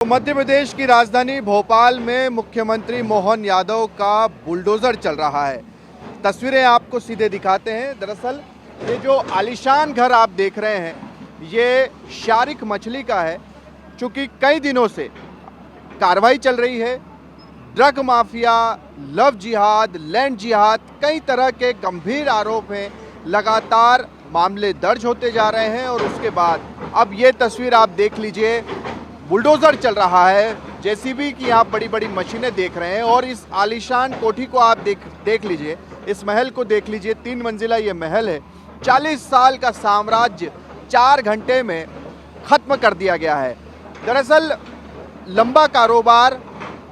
मध्य प्रदेश की राजधानी भोपाल में मुख्यमंत्री मोहन यादव का बुलडोजर चल रहा है। तस्वीरें आपको सीधे दिखाते हैं। दरअसल ये जो आलीशान घर आप देख रहे हैं ये शारिक मछली का है। चूंकि कई दिनों से कार्रवाई चल रही है, ड्रग माफिया, लव जिहाद, लैंड जिहाद, कई तरह के गंभीर आरोप हैं। लगातार मामले दर्ज होते जा रहे हैं और उसके बाद अब ये तस्वीर आप देख लीजिए, बुलडोजर चल रहा है। जेसीबी की आप बड़ी बड़ी मशीनें देख रहे हैं और इस आलीशान कोठी को आप देख लीजिए, इस महल को देख लीजिए। 3 मंजिला ये महल है। 40 साल का साम्राज्य 4 घंटे में खत्म कर दिया गया है। दरअसल लंबा कारोबार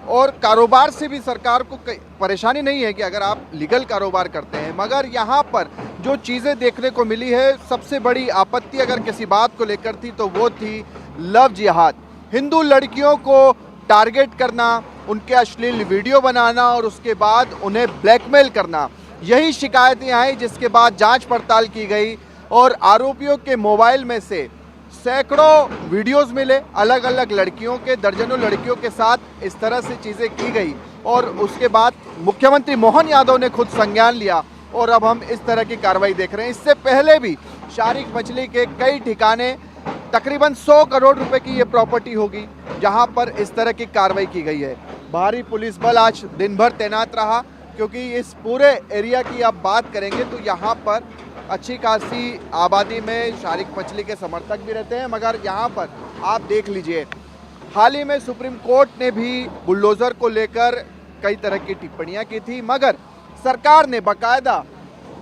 और कारोबार से भी सरकार को परेशानी नहीं है कि अगर आप लीगल कारोबार करते हैं, मगर यहाँ पर जो चीज़ें देखने को मिली है, सबसे बड़ी आपत्ति अगर किसी बात को लेकर थी तो वो थी लव जिहाद। हिंदू लड़कियों को टारगेट करना, उनके अश्लील वीडियो बनाना और उसके बाद उन्हें ब्लैकमेल करना, यही शिकायतें आई। जिसके बाद जांच पड़ताल की गई और आरोपियों के मोबाइल में से सैकड़ों वीडियोस मिले, अलग अलग लड़कियों के, दर्जनों लड़कियों के साथ इस तरह से चीज़ें की गई। और उसके बाद मुख्यमंत्री मोहन यादव ने खुद संज्ञान लिया और अब हम इस तरह की कार्रवाई देख रहे हैं। इससे पहले भी शारिक मछली के कई ठिकाने, तकरीबन 100 करोड़ रुपए की ये प्रॉपर्टी होगी जहां पर इस तरह की कार्रवाई की गई है। भारी पुलिस बल आज दिन भर तैनात रहा, क्योंकि इस पूरे एरिया की आप बात करेंगे तो यहाँ पर अच्छी खासी आबादी में शारिक मछली के समर्थक भी रहते हैं। मगर यहाँ पर आप देख लीजिए, हाल ही में सुप्रीम कोर्ट ने भी बुलडोजर को लेकर कई तरह की टिप्पणियाँ की थी, मगर सरकार ने बाकायदा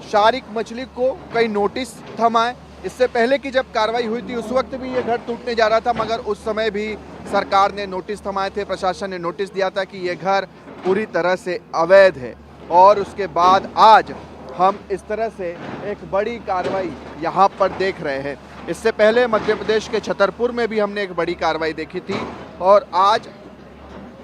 शारिक मछली को कई नोटिस थमाए। इससे पहले की जब कार्रवाई हुई थी उस वक्त भी ये घर टूटने जा रहा था, मगर उस समय भी सरकार ने नोटिस थमाए थे, प्रशासन ने नोटिस दिया था कि ये घर पूरी तरह से अवैध है। और उसके बाद आज हम इस तरह से एक बड़ी कार्रवाई यहाँ पर देख रहे हैं। इससे पहले मध्य प्रदेश के छतरपुर में भी हमने एक बड़ी कार्रवाई देखी थी और आज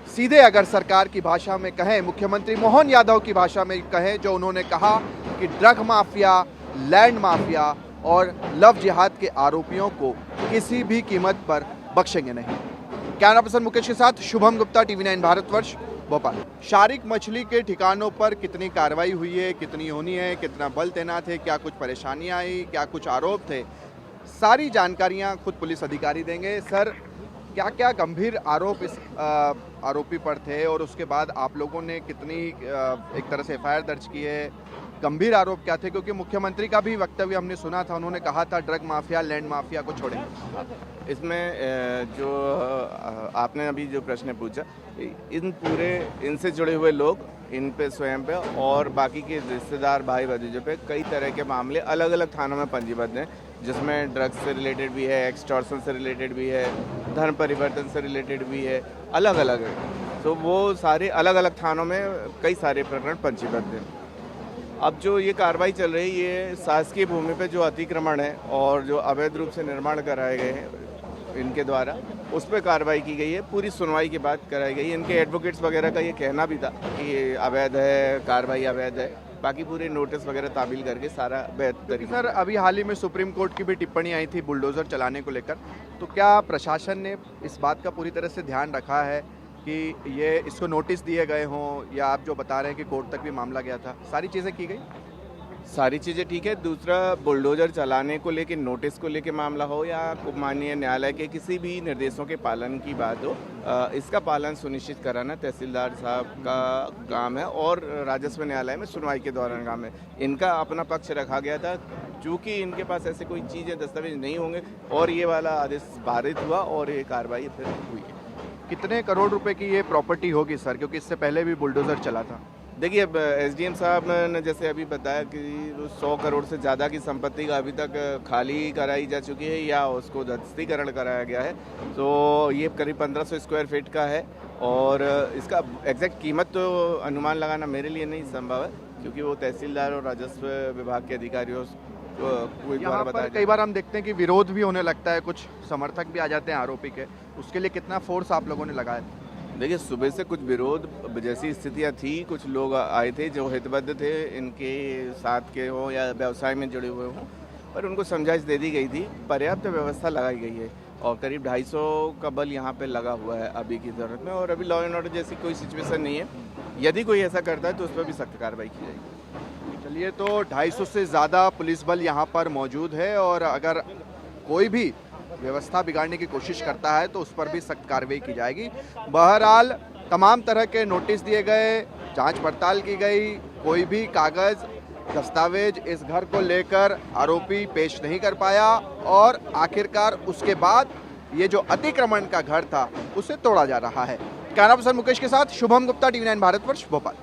सीधे अगर सरकार की भाषा में कहें, मुख्यमंत्री मोहन यादव की भाषा में कहें, जो उन्होंने कहा कि ड्रग माफिया, लैंड माफिया और लव जिहाद के आरोपियों को किसी भी कीमत पर बख्शेंगे नहीं। कैमरा पर्सन मुकेश के साथ शुभम गुप्ता, TV9 भारतवर्ष, भोपाल। शारिक मछली के ठिकानों पर कितनी कार्रवाई हुई है, कितनी होनी है, कितना बल तैनात है, क्या कुछ परेशानियां आई, क्या कुछ आरोप थे, सारी जानकारियां खुद पुलिस अधिकारी देंगे। सर, क्या क्या गंभीर आरोप इस आरोपी पर थे और उसके बाद आप लोगों ने कितनी एक तरह से FIR दर्ज की है? गंभीर आरोप क्या थे? क्योंकि मुख्यमंत्री का भी वक्तव्य हमने सुना था, उन्होंने कहा था ड्रग माफिया, लैंड माफिया को छोड़ेंगे। इसमें जो आपने अभी जो प्रश्न पूछा, इनसे जुड़े हुए लोग, इन पे स्वयं पे और बाकी के रिश्तेदार, भाई भतीजों पे कई तरह के मामले अलग अलग थानों में पंजीबद्ध हैं, जिसमें ड्रग्स से रिलेटेड भी है, एक्सटॉर्शन से रिलेटेड भी है, धर्म परिवर्तन से रिलेटेड भी है, अलग अलग है। तो वो सारे अलग अलग थानों में कई सारे प्रकरण पंजीबद्ध हैं। अब जो ये कार्रवाई चल रही है, ये शासकीय भूमि पे जो अतिक्रमण है और जो अवैध रूप से निर्माण कराए गए हैं इनके द्वारा, उस पर कार्रवाई की गई है। पूरी सुनवाई की बात कराई गई है। इनके एडवोकेट्स वगैरह का ये कहना भी था कि ये अवैध है, कार्रवाई अवैध है। बाकी पूरे नोटिस वगैरह तामील करके सारा बेहतर। सर, अभी हाल ही में सुप्रीम कोर्ट की भी टिप्पणी आई थी बुलडोजर चलाने को लेकर, तो क्या प्रशासन ने इस बात का पूरी तरह से ध्यान रखा है कि ये इसको नोटिस दिए गए हों, या आप जो बता रहे हैं कि कोर्ट तक भी मामला गया था, सारी चीज़ें की गई? सारी चीज़ें ठीक है। दूसरा, बुलडोजर चलाने को लेकर, नोटिस को लेकर मामला हो या माननीय न्यायालय के किसी भी निर्देशों के पालन की बात हो, इसका पालन सुनिश्चित कराना तहसीलदार साहब का काम है और राजस्व न्यायालय में सुनवाई के दौरान काम है। इनका अपना पक्ष रखा गया था, चूँकि इनके पास ऐसे कोई चीज़ें, दस्तावेज नहीं होंगे और ये वाला आदेश पारित हुआ और ये कार्रवाई फिर हुई है। कितने करोड़ रुपए की ये प्रॉपर्टी होगी सर, क्योंकि इससे पहले भी बुलडोजर चला था? देखिए, अब SDM साहब ने जैसे अभी बताया कि 100 करोड़ से ज़्यादा की संपत्ति का अभी तक खाली कराई जा चुकी है या उसको दस्तीकरण कराया गया है। तो ये करीब 1500 स्क्वायर फीट का है और इसका एग्जैक्ट कीमत तो अनुमान लगाना मेरे लिए नहीं संभव है, क्योंकि वो तहसीलदार और राजस्व विभाग के अधिकारियों को द्वारा बताया। कई बार हम देखते हैं कि विरोध भी होने लगता है, कुछ समर्थक भी आ जाते हैं आरोपी के, उसके लिए कितना फोर्स आप लोगों ने लगाया? देखिए, सुबह से कुछ विरोध जैसी स्थितियां थी, कुछ लोग आए थे जो हितबद्ध थे इनके साथ के हो या व्यवसाय में जुड़े हुए हों, पर उनको समझाइश दे दी गई थी। पर्याप्त व्यवस्था लगाई गई है। और करीब 250 का बल यहाँ पे लगा हुआ है अभी की ज़रूरत में, और अभी लॉ एंड ऑर्डर जैसी कोई सिचुएशन नहीं है। यदि कोई ऐसा करता है तो उस पर भी सख्त कार्रवाई की जाएगी। चलिए, तो 250 से ज़्यादा पुलिस बल यहाँ पर मौजूद है और अगर कोई भी व्यवस्था बिगाड़ने की कोशिश करता है तो उस पर भी सख्त कार्रवाई की जाएगी। बहरहाल तमाम तरह के नोटिस दिए गए, जांच पड़ताल की गई, कोई भी कागज़ दस्तावेज इस घर को लेकर आरोपी पेश नहीं कर पाया और आखिरकार उसके बाद ये जो अतिक्रमण का घर था उसे तोड़ा जा रहा है। कैमरा पर्सन मुकेश के साथ शुभम गुप्ता, TV9 भारतवर्ष, भोपाल।